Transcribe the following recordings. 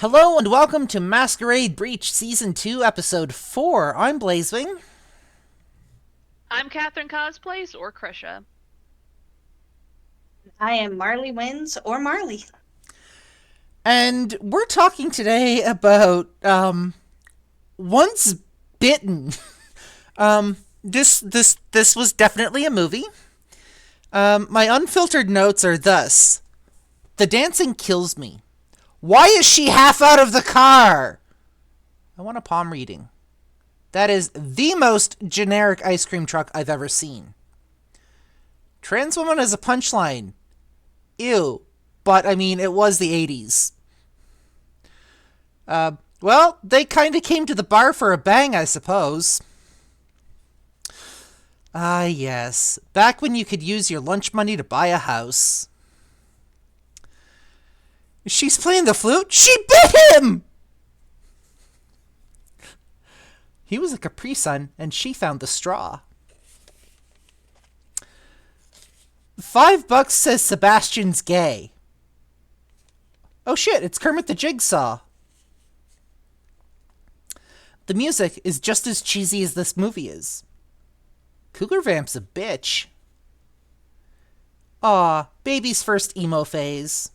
Hello and welcome to Masquerade Breach Season 2, Episode 4. I'm Blazewing. I'm Catherine Cosplays or Krisha. I am Marley Wins or Marley. And we're talking today about, Once Bitten. This was definitely a movie. My unfiltered notes are thus. The dancing kills me. Why is she half out of the car? I want a palm reading. That is the most generic ice cream truck I've ever seen. Trans woman as a punchline. Ew. But, I mean, it was the 80s. Well, they kind of came to the bar for a bang, I suppose. Ah, yes. Back when you could use your lunch money to buy a house. She's playing the flute? She bit him! He was a Capri Sun, and she found the straw. $5 says Sebastian's gay. Oh shit, it's Kermit the Jigsaw. The music is just as cheesy as this movie is. Cougar Vamp's a bitch. Aw, baby's first emo phase.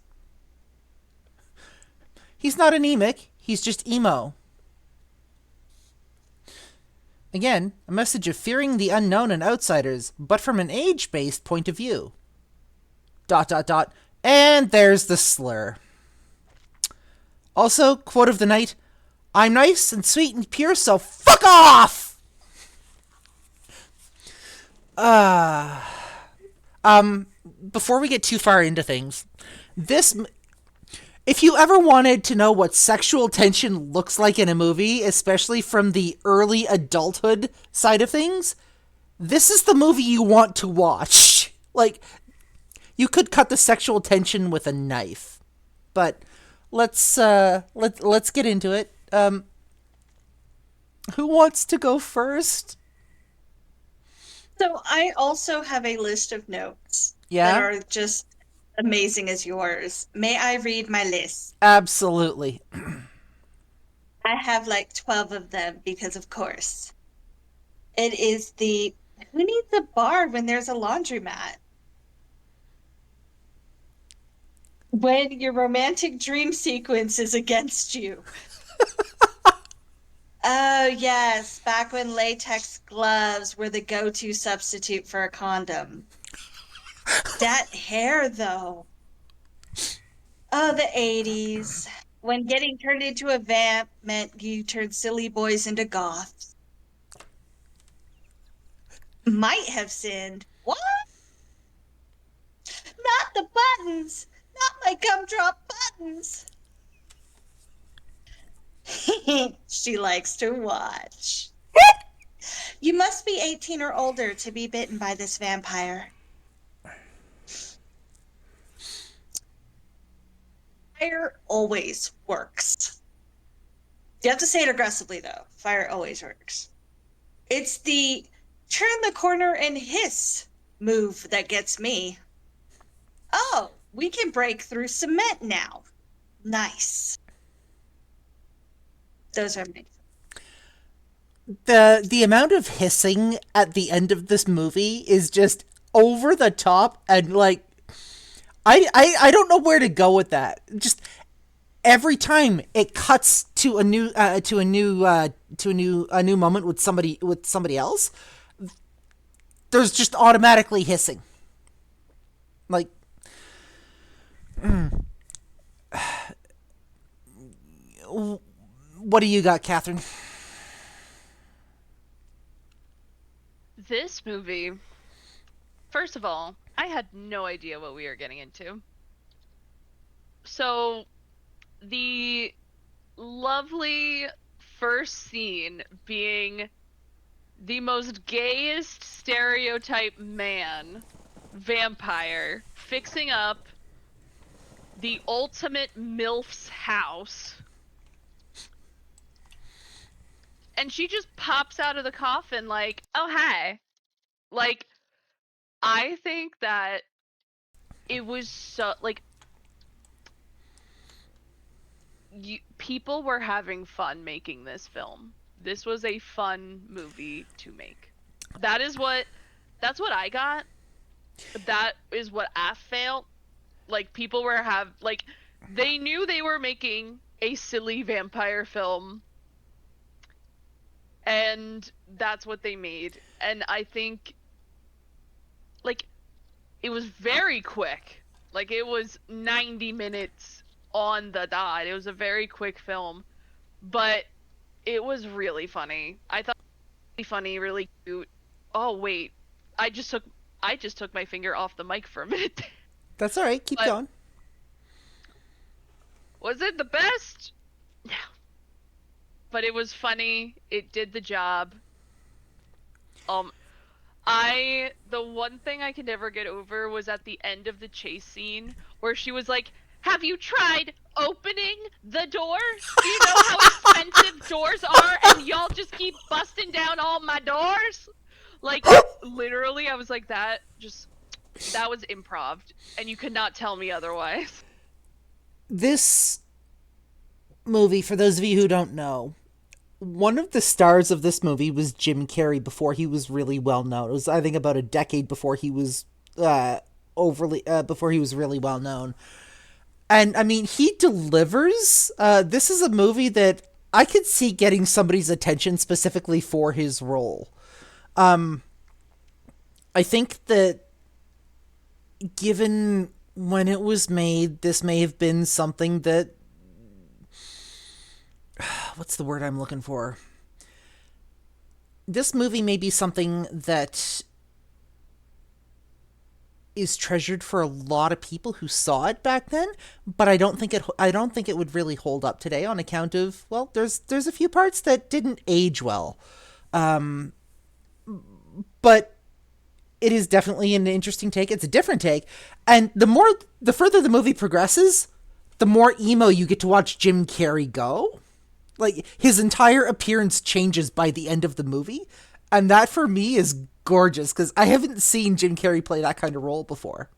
He's not anemic, he's just emo. Again, a message of fearing the unknown and outsiders, but from an age-based point of view. ... And there's the slur. Also, quote of the night, I'm nice and sweet and pure, so fuck off! Before we get too far into things, if you ever wanted to know what sexual tension looks like in a movie, especially from the early adulthood side of things, this is the movie you want to watch. Like, you could cut the sexual tension with a knife. But let's get into it. Who wants to go first? So I also have a list of notes that Yeah? are just amazing as yours. May I read my list? Absolutely. I have like 12 of them because, of course, it is the who needs a bar when there's a laundromat? When your romantic dream sequence is against you. Oh, yes, back when latex gloves were the go-to substitute for a condom. That hair, though. Oh, the 80s. When getting turned into a vamp meant you turned silly boys into goths. Might have sinned. What? Not the buttons! Not my gumdrop buttons! She likes to watch. You must be 18 or older to be bitten by this vampire. Fire always works. You have to say it aggressively, though. Fire always works. It's the turn the corner and hiss move that gets me. Oh, we can break through cement now. Nice. Those are me. The amount of hissing at the end of this movie is just over the top, and like I don't know where to go with that. Just every time it cuts to a new moment with somebody else, there's just automatically hissing. Like, what do you got, Catherine? This movie, first of all, I had no idea what we were getting into. So, the lovely first scene being the most gayest stereotype man, vampire, fixing up the ultimate MILF's house. And she just pops out of the coffin like, oh, hi. Like, I think that it was so, like, people were having fun making this film. This was a fun movie to make. That's what I got. That is what I felt. Like, people were they knew they were making a silly vampire film, and that's what they made. And I think, like, it was very quick. Like, it was 90 minutes on the dot. It was a very quick film, but it was really funny. I thought it was really funny, really cute. Oh wait, I just took my finger off the mic for a minute. That's all right. Keep But going. was it the best? No. But it was funny. It did the job. The one thing I could never get over was at the end of the chase scene where she was like, "Have you tried opening the door? Do you know how expensive doors are? And y'all just keep busting down all my doors?" Like, literally, I was like, that was improv, and you could not tell me otherwise. This movie, for those of you who don't know, one of the stars of this movie was Jim Carrey before he was really well known. It was, I think, about a decade before he was before he was really well known. And I mean, he delivers. This is a movie that I could see getting somebody's attention specifically for his role. I think that given when it was made, this may have been something that, what's the word I'm looking for? This movie may be something that is treasured for a lot of people who saw it back then, but I don't think it would really hold up today on account of, well, there's a few parts that didn't age well. But it is definitely an interesting take. It's a different take. And the further the movie progresses, the more emo you get to watch Jim Carrey go. Like, his entire appearance changes by the end of the movie. And that, for me, is gorgeous, because I haven't seen Jim Carrey play that kind of role before.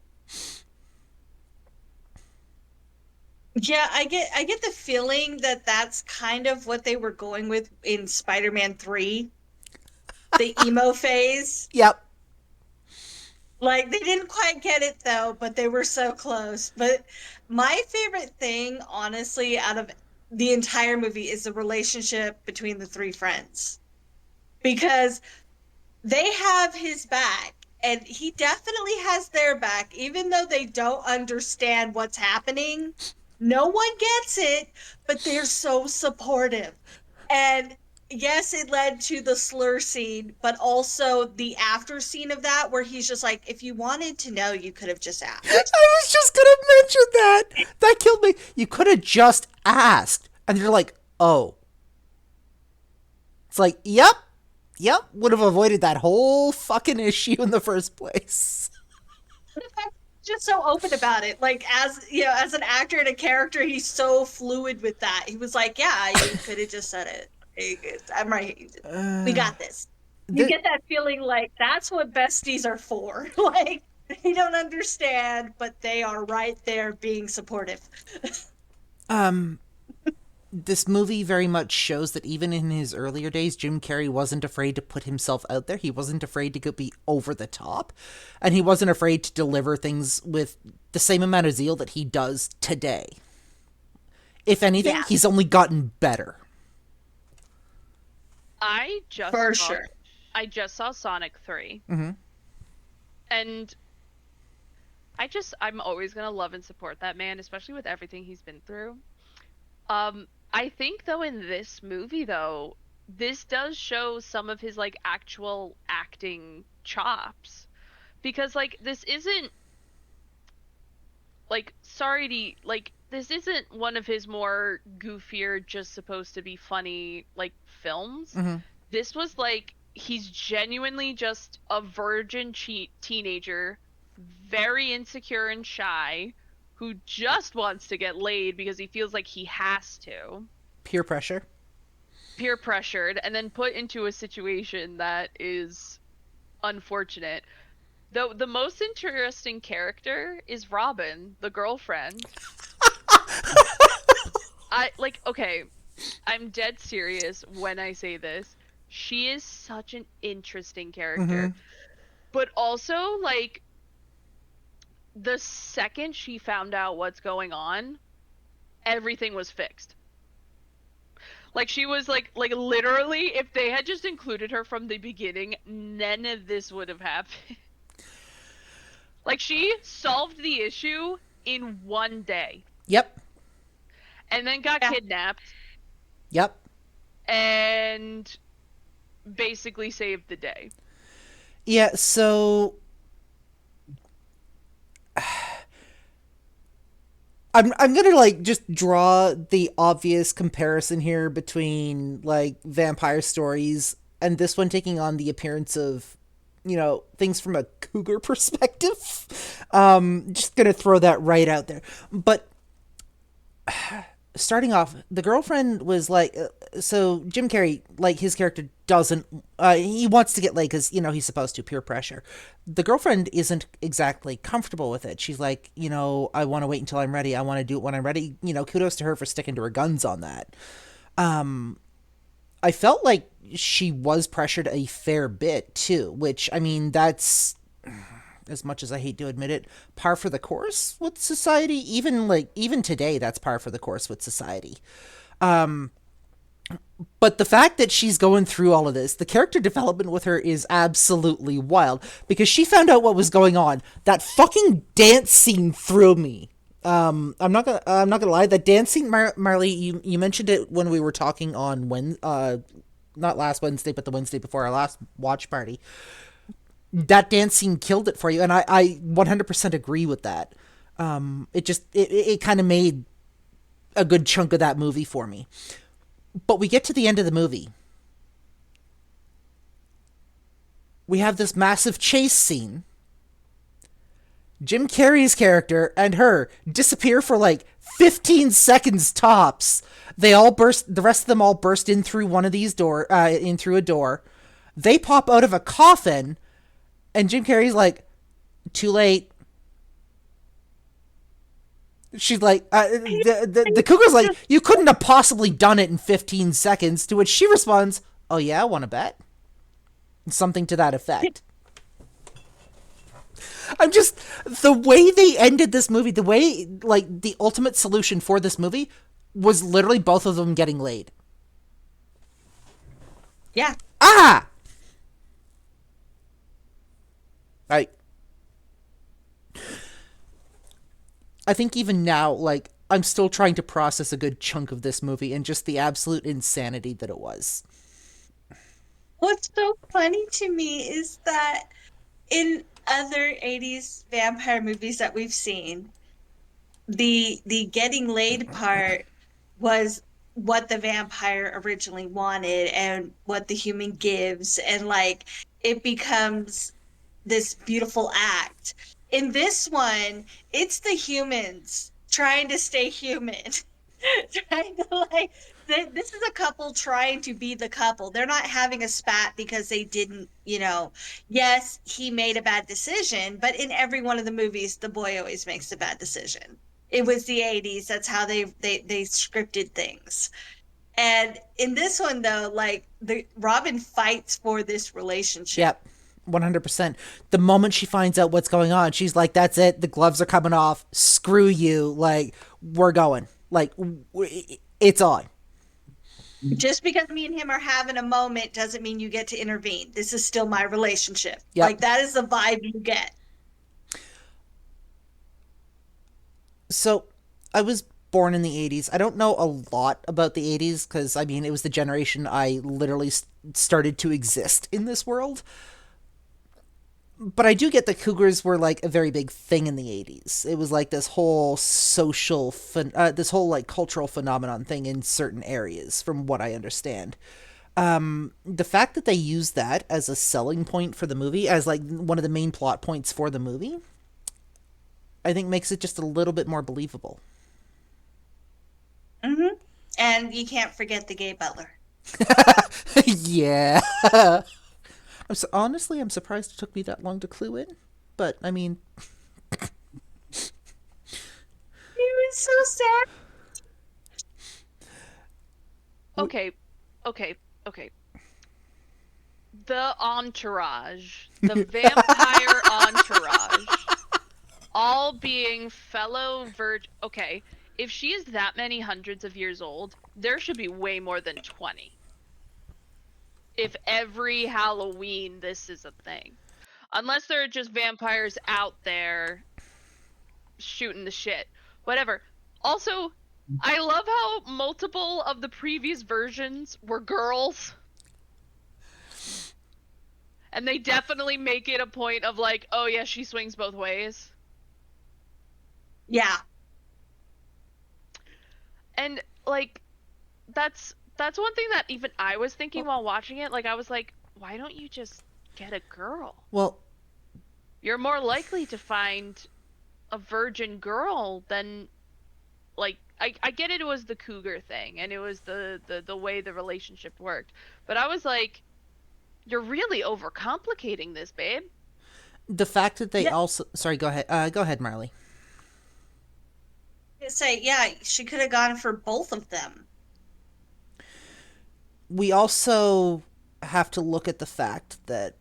Yeah, I get the feeling that that's kind of what they were going with in Spider-Man 3. The emo phase. Yep. Like, they didn't quite get it, though, but they were so close. But my favorite thing, honestly, out of the entire movie is the relationship between the three friends. Because they have his back, and he definitely has their back, even though they don't understand what's happening. No one gets it, but they're so supportive. And yes, it led to the slur scene, but also the after scene of that, where he's just like, if you wanted to know, you could have just asked. I was just gonna mention that. That killed me. You could have just asked. And you're like, oh. It's like, yep. Would have avoided that whole fucking issue in the first place. Just so open about it. Like, as you know, as an actor and a character, he's so fluid with that. He was like, yeah, you could have just said it. I'm right. We got this. You get that feeling like that's what besties are for. Like, they don't understand, but they are right there being supportive. This movie very much shows that even in his earlier days, Jim Carrey wasn't afraid to put himself out there. He wasn't afraid to be over the top. And he wasn't afraid to deliver things with the same amount of zeal that he does today. If anything, he's only gotten better. I just saw Sonic 3. Mm-hmm. And I'm always going to love and support that man, especially with everything he's been through. I think, though, in this movie, though, this does show some of his, like, actual acting chops. Because, like, this isn't, like, this isn't one of his more goofier, just supposed to be funny, like, films. Mm-hmm. This was, like, he's genuinely just a virgin teenager, very insecure and shy, who just wants to get laid because he feels like he has to. Peer pressure. Peer pressured, and then put into a situation that is unfortunate. Though the most interesting character is Robin, the girlfriend. Okay, I'm dead serious when I say this. She is such an interesting character. Mm-hmm. But also, like, the second she found out what's going on, everything was fixed. Like, she was like literally, if they had just included her from the beginning, none of this would have happened. Like, she solved the issue in one day Yep. and then got Yeah. kidnapped Yep. and basically saved the day. Yeah, so I'm gonna like just draw the obvious comparison here between like vampire stories and this one taking on the appearance of, things from a cougar perspective. Just gonna throw that right out there. But starting off, the girlfriend was like, so Jim Carrey, like his character doesn't, he wants to get laid because, he's supposed to, peer pressure. The girlfriend isn't exactly comfortable with it. She's like, I want to wait until I'm ready. I want to do it when I'm ready. Kudos to her for sticking to her guns on that. I felt like she was pressured a fair bit too, which, I mean, that's, as much as I hate to admit it, par for the course with society. Even today, that's par for the course with society. But the fact that she's going through all of this, the character development with her is absolutely wild because she found out what was going on. That fucking dance scene threw me. I'm not gonna lie. That dance scene, Marley, you mentioned it when we were talking on not last Wednesday, but the Wednesday before our last watch party. That dance scene killed it for you, and I 100% agree with that. It kind of made a good chunk of that movie for me. But we get to the end of the movie. We have this massive chase scene. Jim Carrey's character and her disappear for like 15 seconds tops. The rest of them all burst in through in through a door. They pop out of a coffin, and Jim Carrey's like, too late. She's like, the cougar's like, you couldn't have possibly done it in 15 seconds. To which she responds, oh yeah, want to bet? Something to that effect. The way they ended this movie, the way, like, the ultimate solution for this movie was literally both of them getting laid. Yeah. Ah! I think even now, like, I'm still trying to process a good chunk of this movie and just the absolute insanity that it was. What's so funny to me is that in other 80s vampire movies that we've seen, the getting laid part was what the vampire originally wanted and what the human gives, and like it becomes this beautiful act. In this one, it's the humans trying to stay human. Trying to like this is a couple trying to be the couple. They're not having a spat because they didn't, yes, he made a bad decision, but in every one of the movies the boy always makes a bad decision. It was the 80s. That's how they scripted things. And in this one though, like the Robin fights for this relationship. Yep. 100%. The moment she finds out what's going on, she's like, that's it. The gloves are coming off. Screw you. Like, we're going. Like, it's on. Just because me and him are having a moment doesn't mean you get to intervene. This is still my relationship. Yep. Like, that is the vibe you get. So, I was born in the 80s. I don't know a lot about the 80s because, I mean, it was the generation I literally started to exist in this world. But I do get that cougars were like a very big thing in the 80s. It was like this whole this whole like cultural phenomenon thing in certain areas, from what I understand. The fact that they used that as a selling point for the movie, as like one of the main plot points for the movie, I think makes it just a little bit more believable. Mm-hmm. And you can't forget the gay butler. Yeah. Honestly, I'm surprised it took me that long to clue in. But, I mean... He was so sad. okay, okay, okay. The entourage, the vampire entourage, all being fellow Okay, if she is that many hundreds of years old, there should be way more than 20. If every Halloween this is a thing. Unless there are just vampires out there shooting the shit. Whatever. Also, I love how multiple of the previous versions were girls. And they definitely make it a point of like, oh yeah, she swings both ways. Yeah. And like that's one thing that even I was thinking while watching it. Like I was like, why don't you just get a girl? Well, You're more likely to find a virgin girl than like I get it was the cougar thing and it was the way the relationship worked. But I was like, you're really overcomplicating this, babe. the fact that they Yeah. also... Sorry, go ahead. Go ahead, Marley. Say, yeah, she could have gone for both of them. We also have to look at the fact that,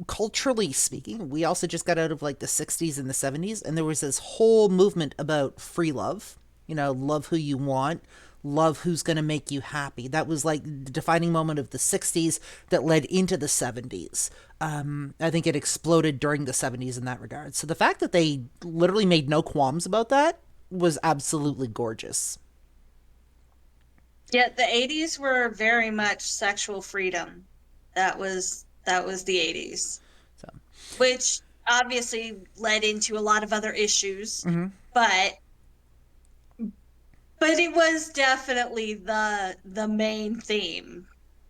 culturally speaking, we also just got out of like the 60s and the 70s, and there was this whole movement about free love. Love who you want, love who's going to make you happy. That was like the defining moment of the 60s that led into the 70s. I think it exploded during the 70s in that regard. So the fact that they literally made no qualms about that was absolutely gorgeous. Yeah, the 80s were very much sexual freedom. That was the 80s. So, Which obviously led into a lot of other issues, but it was definitely the main theme,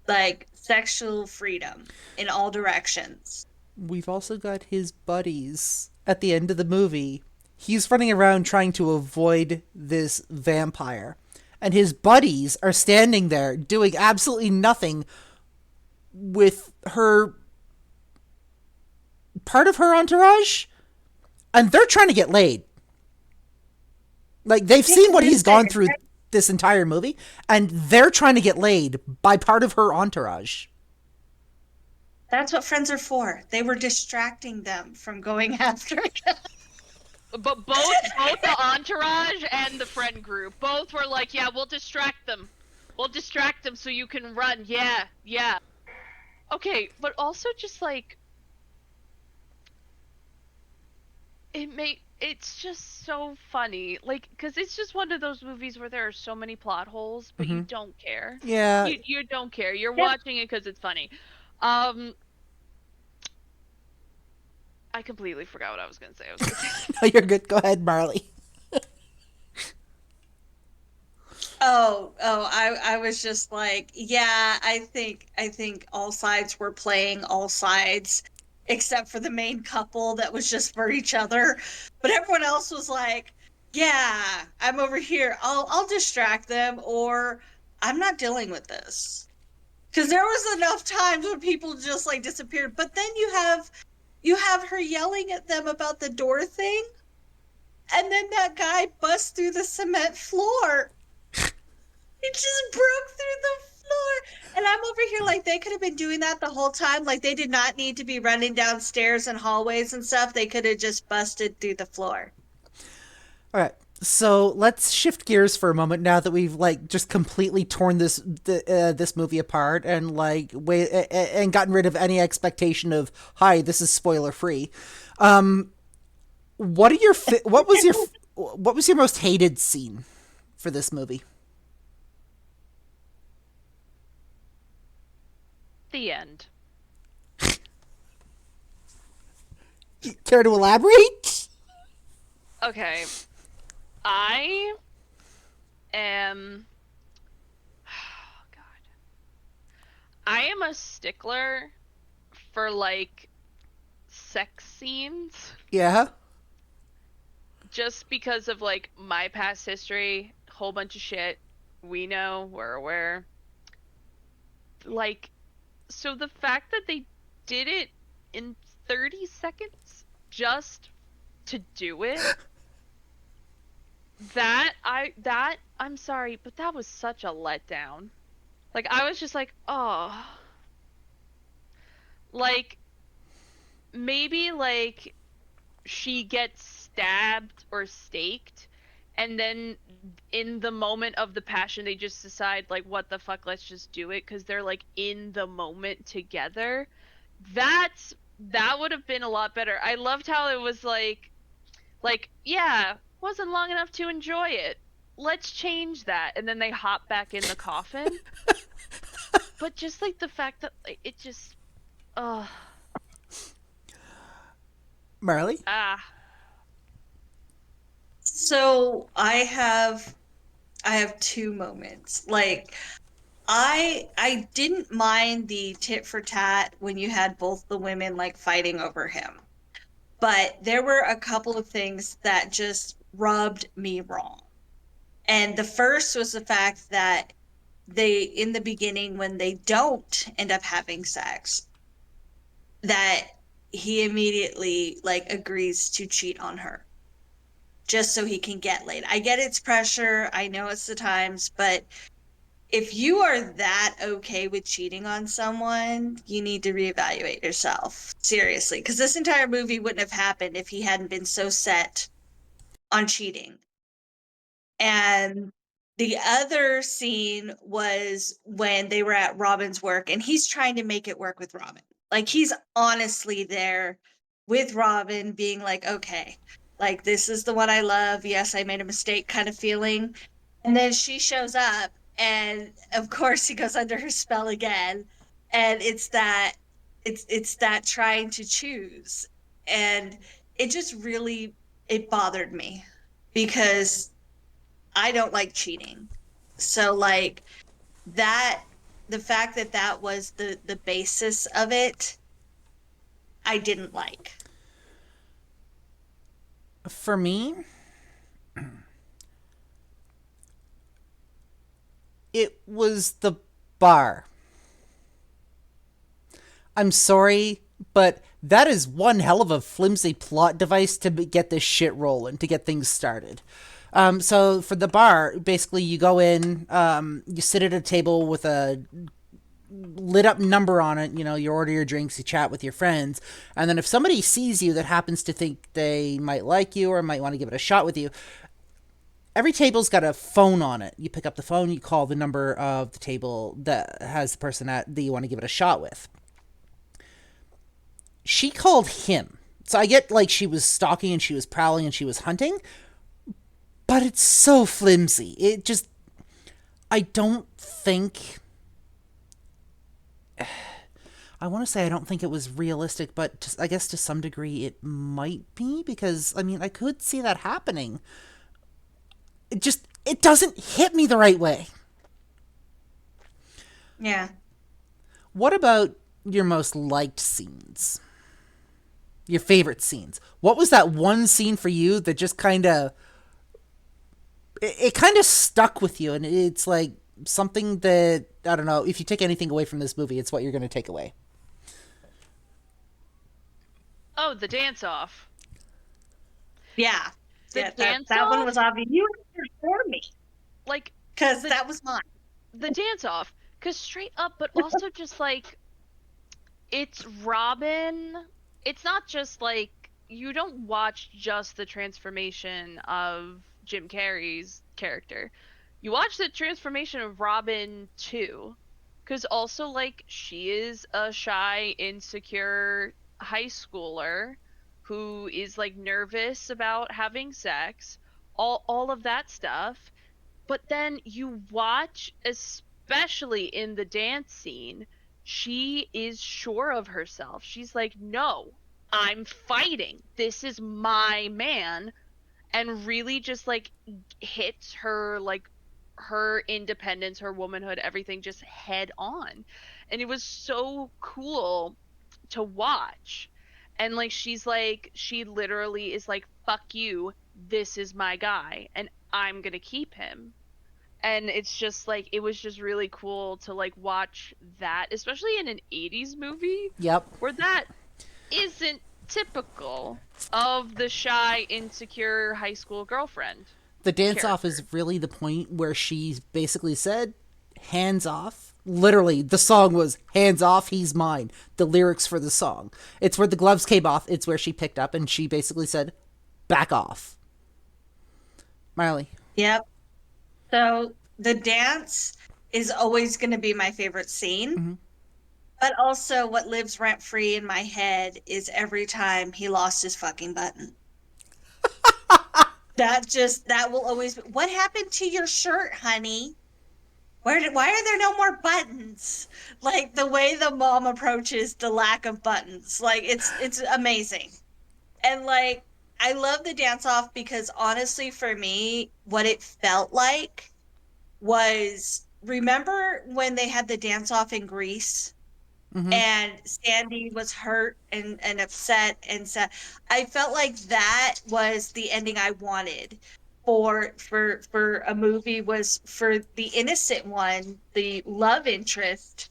like sexual freedom in all directions. we've also got his buddies at the end of the movie. He's running around trying to avoid this vampire, and his buddies are standing there doing absolutely nothing with her, part of her entourage, and they're trying to get laid. Like, they've seen what he's gone through this entire movie, and they're trying to get laid by part of her entourage. That's what friends are for. They were distracting them from going after it. But both the entourage and the friend group both were like, yeah, we'll distract them. We'll distract them so you can run. Yeah, yeah. Okay, but also just like it's just so funny. Like, cuz it's just one of those movies where there are so many plot holes, but you don't care. Yeah. You don't care. You're watching it cuz it's funny. I completely forgot what I was going to say. No, you're good. Go ahead, Marley. I was just like, yeah, I think all sides were playing all sides, except for the main couple that was just for each other. But everyone else was like, yeah, I'm over here. I'll distract them, or I'm not dealing with this. Because there was enough times when people just like disappeared. But then you have her yelling at them about the door thing, and then that guy busts through the cement floor. It just broke through the floor. And I'm over here like, they could have been doing that the whole time. Like, they did not need to be running downstairs and hallways and stuff. They could have just busted through the floor. All right. So let's shift gears for a moment now that we've like just completely torn this movie apart and like and gotten rid of any expectation of, hi, this is spoiler free. What was your most hated scene for this movie? The end. Care to elaborate? Okay. I am... Oh, God. I am a stickler for, like, sex scenes. Yeah? Just because of, like, my past history. Whole bunch of shit. We know. We're aware. Like, so the fact that they did it in 30 seconds just to do it... That I I'm sorry, but that was such a letdown. Like I was just like, oh, like maybe like she gets stabbed or staked, and then in the moment of the passion they just decide like what the fuck, let's just do it because they're like in the moment together. That would have been a lot better. I loved how it was like yeah, wasn't long enough to enjoy it, let's change that, and then they hop back in the coffin. But just like the fact that like, it just uh Marley? ah So I have two moments. Like I didn't mind the tit for tat when you had both the women like fighting over him. But there were a couple of things that just rubbed me wrong. And the first was the fact that they, in the beginning, when they don't end up having sex, that he immediately like agrees to cheat on her just so he can get laid. I get it's pressure. I know it's the times, but if you are that okay with cheating on someone, you need to reevaluate yourself. Seriously, because this entire movie wouldn't have happened if he hadn't been so set on cheating. And the other scene was when they were at Robin's work and he's trying to make it work with Robin. Like he's honestly there with Robin being like, okay, like this is the one I love. Yes, I made a mistake kind of feeling. And then she shows up and of course he goes under her spell again. And it's that trying to choose. And it just really it bothered me because I don't like cheating. So like that the fact that that was the basis of it, I didn't like. For me, it was the bar. I'm sorry, but that is one hell of a flimsy plot device to get this shit rolling, to get things started. So for the bar, basically you go in, you sit at a table with a lit up number on it. You know, you order your drinks, you chat with your friends, and then if somebody sees you that happens to think they might like you or might want to give it a shot with you, every table's got a phone on it. You pick up the phone, you call the number of the table that has the person that you want to give it a shot with. She called him. So I get like she was stalking and she was prowling and she was hunting, but it's so flimsy. It just, I don't think, I want to say I don't think it was realistic, but I guess to some degree it might be because, I mean, I could see that happening. It doesn't hit me the right way. Yeah. What about your most liked scenes? Your favorite scenes? What was that one scene for you that just kind of, it kind of stuck with you, and it's like something that, I don't know, if you take anything away from this movie, it's what you're going to take away. oh, the dance off. Yeah. The Yeah, dance that one off, was obvious. You answered for me like because the that was mine. the dance off, cuz straight up, but also just like it's Robin. It's not just like you don't watch just the transformation of Jim Carrey's character. You watch the transformation of Robin too. Cuz also like she is a shy, insecure high schooler who is like nervous about having sex, all of that stuff. But then you watch, especially in the dance scene, she is sure of herself. She's like, no, I'm fighting. This is my man. And really just like hits her, like her independence, her womanhood, everything just head on. And it was so cool to watch. And like, she literally is like, fuck you. This is my guy. And I'm going to keep him. And it's just like it was just really cool to like watch that, especially in an 80s movie Yep. where that isn't typical of the shy, insecure high school girlfriend. The dance off character. is really the point where she basically said, hands off. Literally, the song was hands off, he's mine. The lyrics for the song. It's where the gloves came off. It's where she picked up and she basically said, back off. Marley. Yep. So the dance is always going to be my favorite scene. Mm-hmm. But also, what lives rent free in my head is every time he lost his fucking button. That will always be. What happened to your shirt, honey? Why are there no more buttons? Like the way the mom approaches the lack of buttons. Like it's amazing. And like I love the dance off because honestly for me, what it felt like was remember when they had the dance off in Greece? Mm-hmm. And Sandy was hurt and upset and sad. I felt like that was the ending I wanted for a movie was for the innocent one, the love interest,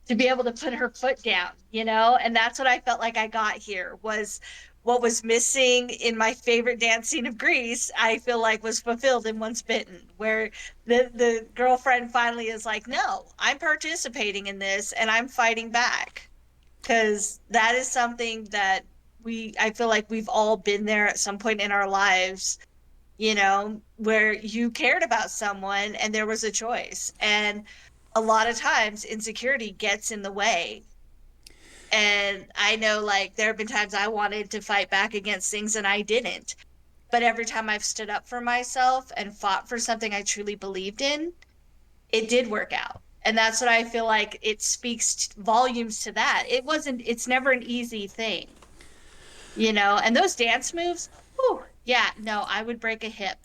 to be able to put her foot down, you know? And that's what I felt like I got here was what was missing in my favorite dance scene of Grease, I feel like was fulfilled in Once Bitten, where the girlfriend finally is like, no, I'm participating in this and I'm fighting back. Because that is something that I feel like we've all been there at some point in our lives, you know, where you cared about someone and there was a choice. And a lot of times insecurity gets in the way. And I know like there have been times I wanted to fight back against things and I didn't. But every time I've stood up for myself and fought for something I truly believed in, it did work out. And that's what I feel like it speaks volumes to that. It's never an easy thing, you know? And those dance moves, whew, yeah, no, I would break a hip.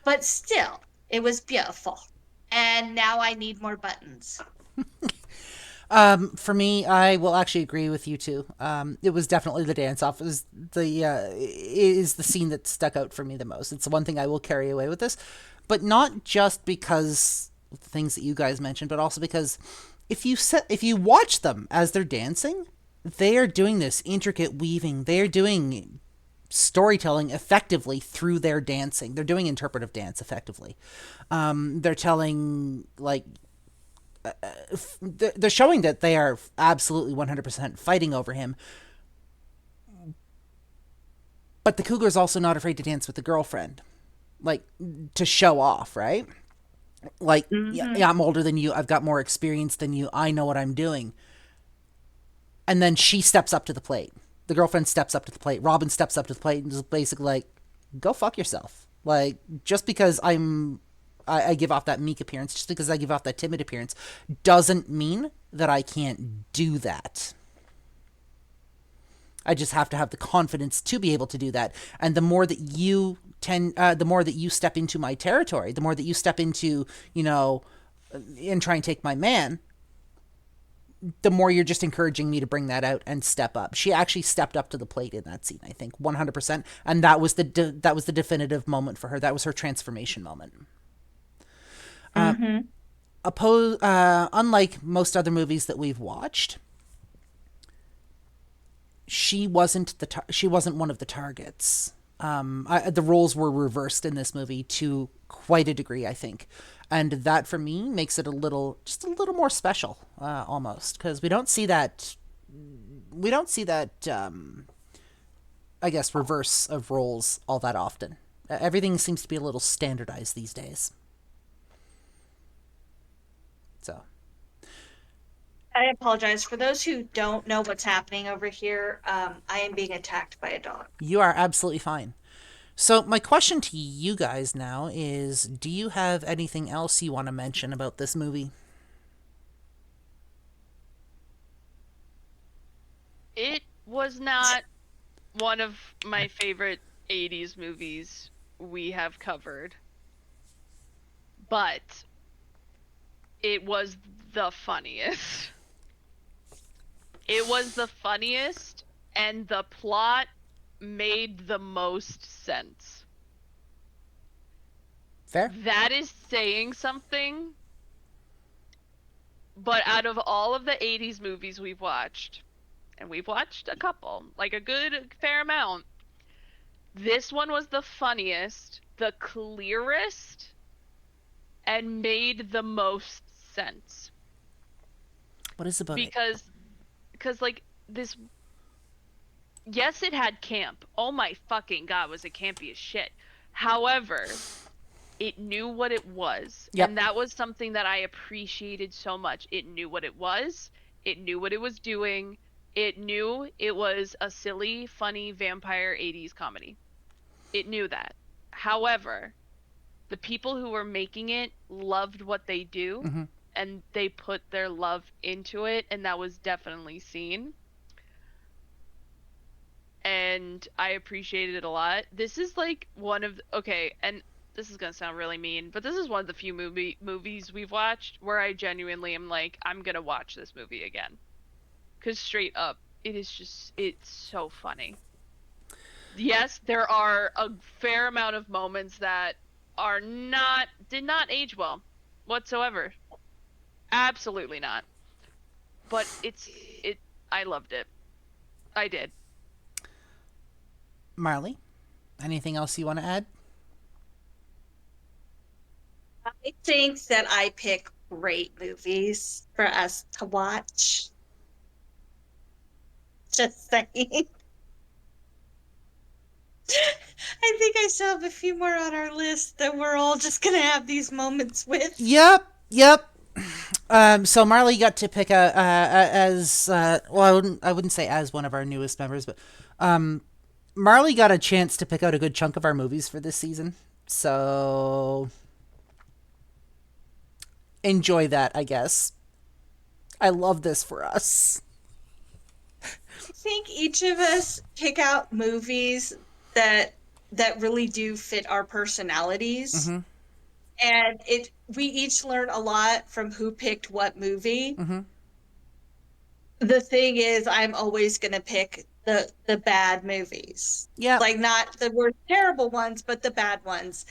But still, it was beautiful. And now I need more buttons. For me, I will actually agree with you too. It was definitely the dance off. Is the scene that stuck out for me the most. It's the one thing I will carry away with this, but not just because of the things that you guys mentioned, but also because if you watch them as they're dancing, they are doing this intricate weaving. They are doing storytelling effectively through their dancing. They're doing interpretive dance effectively. They're telling like they're showing that they are absolutely 100% fighting over him. But the cougar is also not afraid to dance with the girlfriend, like to show off, right? Like, yeah, I'm older than you. I've got more experience than you. I know what I'm doing. And then she steps up to the plate. The girlfriend steps up to the plate. Robin steps up to the plate and is basically like, go fuck yourself. Like, just because I give off that meek appearance, just because I give off that timid appearance, doesn't mean that I can't do that. I just have to have the confidence to be able to do that. And the more that the more that you step into my territory, the more that you step into, and try and take my man, the more you're just encouraging me to bring that out and step up. She actually stepped up to the plate in that scene, I think, 100%. And that was the definitive moment for her. That was her transformation moment. Unlike most other movies that we've watched, she wasn't one of the targets. The roles were reversed in this movie to quite a degree, I think, and that for me makes it just a little more special, almost, because we don't see that. I guess reverse of roles all that often. Everything seems to be a little standardized these days. So. I apologize. For those who don't know what's happening over here, I am being attacked by a dog. You are absolutely fine. So my question to you guys now is, do you have anything else you want to mention about this movie? It was not one of my favorite 80s movies we have covered, but it was the funniest. It was the funniest, and the plot made the most sense. Fair? That is saying something. But out of all of the 80s movies we've watched, and we've watched a couple, like a good fair amount, this one was the funniest, the clearest and made the most sense. What is about it? Because like this, yes, it had camp. Oh my fucking god, was it campy as shit. However, it knew what it was, Yep. and that was something that I appreciated so much. It knew what it was, it knew what it was doing, it knew it was a silly, funny vampire 80s comedy. It knew that. However, the people who were making it loved what they do, Mm-hmm. and they put their love into it, and that was definitely seen. And I appreciated it a lot. This is like one of okay, and this is gonna sound really mean, but this is one of the few movies we've watched where I genuinely am like, I'm gonna watch this movie again. Cause straight up, it's so funny. Yes, there are a fair amount of moments that did not age well whatsoever. Absolutely not. But it I loved it. I did. Marley, anything else you want to add? I think that I pick great movies for us to watch. Just saying. I think I still have a few more on our list that we're all just gonna have these moments with. Yep, yep. So Marley got to pick as well. I wouldn't say as one of our newest members, but Marley got a chance to pick out a good chunk of our movies for this season. So enjoy that, I guess. I love this for us. I think each of us pick out movies that that really do fit our personalities. Mm-hmm. And it we each learn a lot from who picked what movie. Mm-hmm. The thing is, I'm always gonna pick the bad movies. Yep. Like not the worst terrible ones, but the bad ones.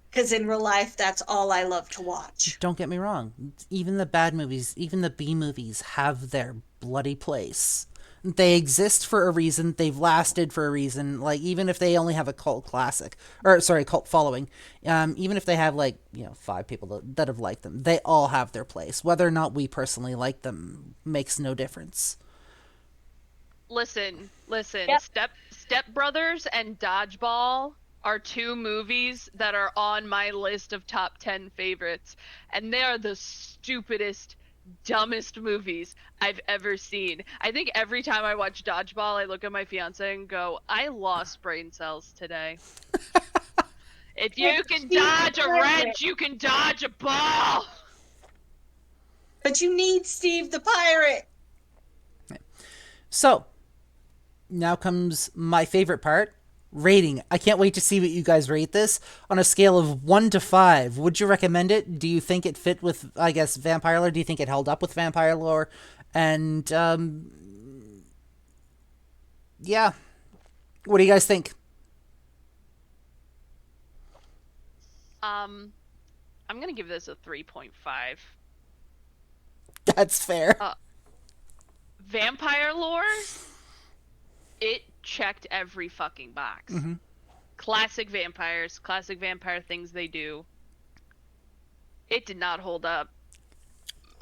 Because in real life, that's all I love to watch. Don't get me wrong. Even the bad movies, even the B movies, have their bloody place. They exist for a reason. They've lasted for a reason. Like even if they only have a cult classic, or sorry, cult following, even if they have like 5 people that have liked them, they all have their place. Whether or not we personally like them makes no difference. Listen. Yep. Step Brothers and Dodgeball are two movies that are on my list of top 10 favorites, and they are the stupidest, dumbest movies I've ever seen. I think every time I watch Dodgeball, I look at my fiance and go, I lost brain cells today. If you can dodge a wrench, you can dodge a ball. But you need Steve the Pirate. So now comes my favorite part, rating. I can't wait to see what you guys rate this on a scale of 1 to 5. Would you recommend it? Do you think it fit with, I guess, vampire lore? Do you think it held up with vampire lore? And yeah, what do you guys think? I'm gonna give this a 3.5. That's fair. Vampire lore, it checked every fucking box. Mm-hmm. Classic vampires, classic vampire things they do. It did not hold up.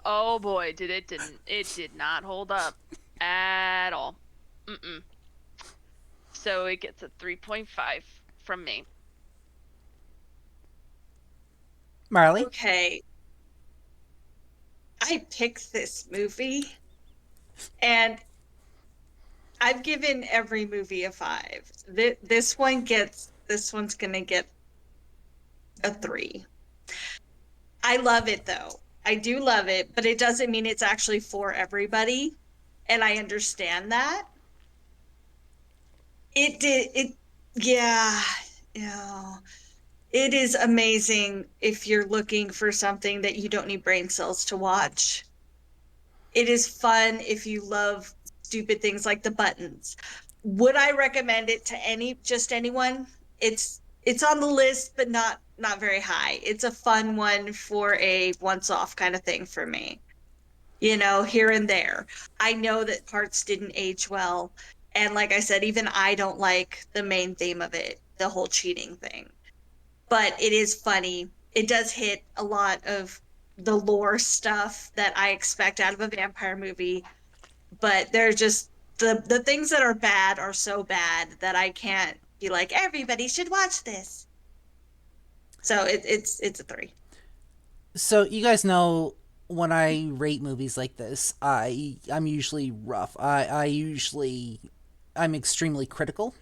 Oh boy, it did not hold up at all. Mm-mm. So it gets a 3.5 from me. Marley? Okay. I picked this movie and I've given every movie a 5. This one's gonna get a 3. I love it though. I do love it, but it doesn't mean it's actually for everybody. And I understand that. Yeah, yeah. It is amazing if you're looking for something that you don't need brain cells to watch. It is fun if you love stupid things like the buttons. Would I recommend it to just anyone? It's on the list, but not very high. It's a fun one for a once off kind of thing for me. Here and there. I know that parts didn't age well. And like I said, even I don't like the main theme of it, the whole cheating thing. but it is funny. It does hit a lot of the lore stuff that I expect out of a vampire movie, but they're just the things that are bad are so bad that I can't be like everybody should watch this. So it's a 3. So you guys know when I rate movies like this, I'm usually rough. I'm extremely critical.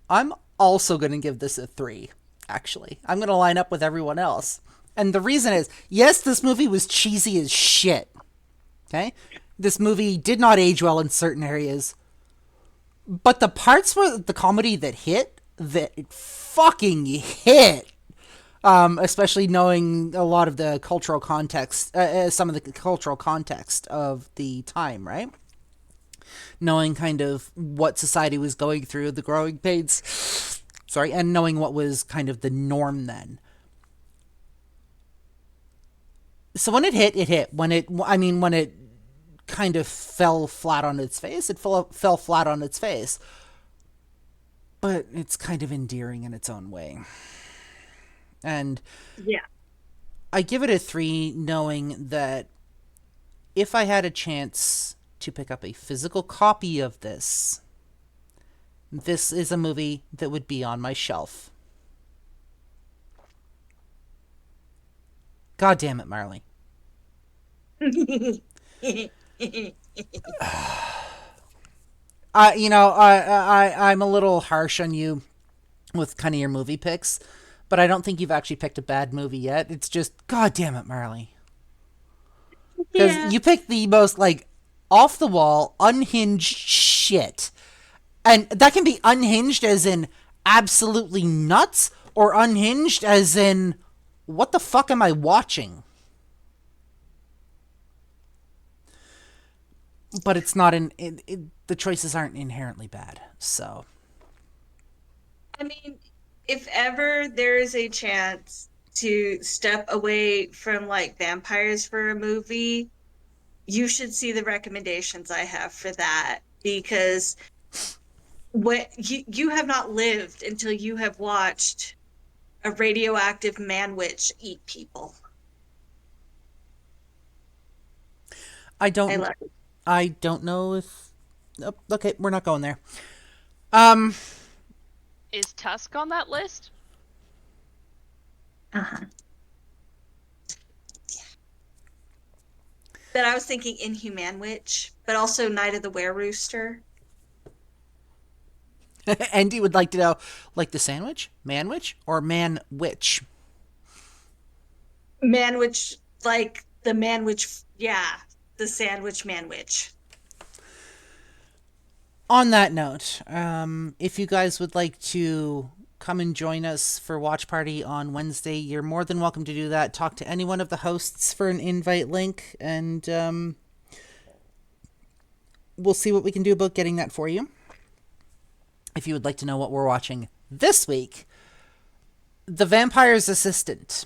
I'm also going to give this a 3, actually. I'm going to line up with everyone else. And the reason is, yes, this movie was cheesy as shit. Okay? This movie did not age well in certain areas. But the parts where the comedy that fucking hit, especially knowing a lot of the cultural context, some of the cultural context of the time, right? Knowing kind of what society was going through, the growing pains, and knowing what was kind of the norm then. So when it hit. When it kind of fell flat on its face, it fell flat on its face. But it's kind of endearing in its own way. And yeah, I give it a 3, knowing that if I had a chance to pick up a physical copy of this is a movie that would be on my shelf. God damn it, Marley. I'm a little harsh on you with kind of your movie picks, but I don't think you've actually picked a bad movie yet. It's just, God damn it, Marley. Because you picked the most, off the wall, unhinged shit. And that can be unhinged as in absolutely nuts, or unhinged as in, what the fuck am I watching? But it's not the choices aren't inherently bad, so. I mean, if ever there is a chance to step away from vampires for a movie, you should see the recommendations I have for that, because what you have not lived until you have watched a radioactive man witch eat people. I don't know if. Oh, okay, we're not going there. Is Tusk on that list? Uh-huh. Yeah. But I was thinking Inhuman Witch, but also Night of the Were-Rooster. Andy would like to know, the sandwich, man-witch, or man-witch? Man-witch, the man-witch, yeah, the sandwich man-witch. On that note, if you guys would like to come and join us for Watch Party on Wednesday, you're more than welcome to do that. Talk to any one of the hosts for an invite link, and we'll see what we can do about getting that for you. If you would like to know what we're watching this week, The Vampire's Assistant.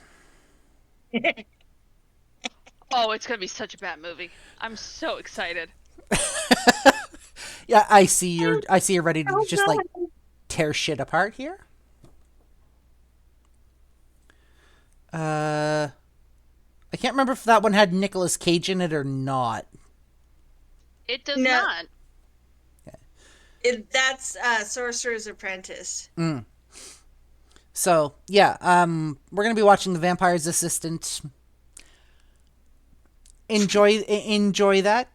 Oh, it's going to be such a bad movie. I'm so excited. Yeah, I see you're ready to just tear shit apart here. I can't remember if that one had Nicolas Cage in it or not. It does not. That's Sorcerer's Apprentice. So, yeah, we're going to be watching The Vampire's Assistant. Enjoy that.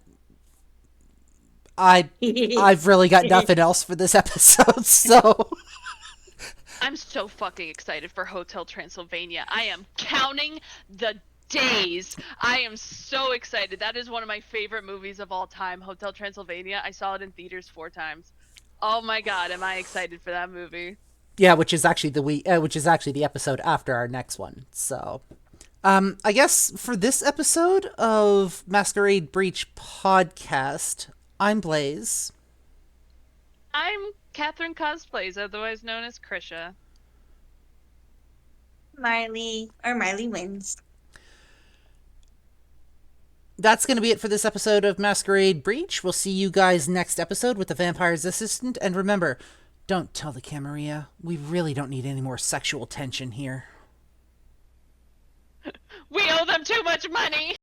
I've really got nothing else for this episode, so. I'm so fucking excited for Hotel Transylvania. I am counting the days. I am so excited. That is one of my favorite movies of all time, Hotel Transylvania. I saw it in theaters 4 times. Oh my god, am I excited for that movie? Yeah, which is actually the episode after our next one. So, I guess for this episode of Masquerade Breach podcast, I'm Blaze. I'm Catherine Cosplays, otherwise known as Krisha. Marley wins. That's going to be it for this episode of Masquerade Breach. We'll see you guys next episode with The Vampire's Assistant. And remember, Don't tell the Camarilla. We really don't need any more sexual tension here. We owe them too much money!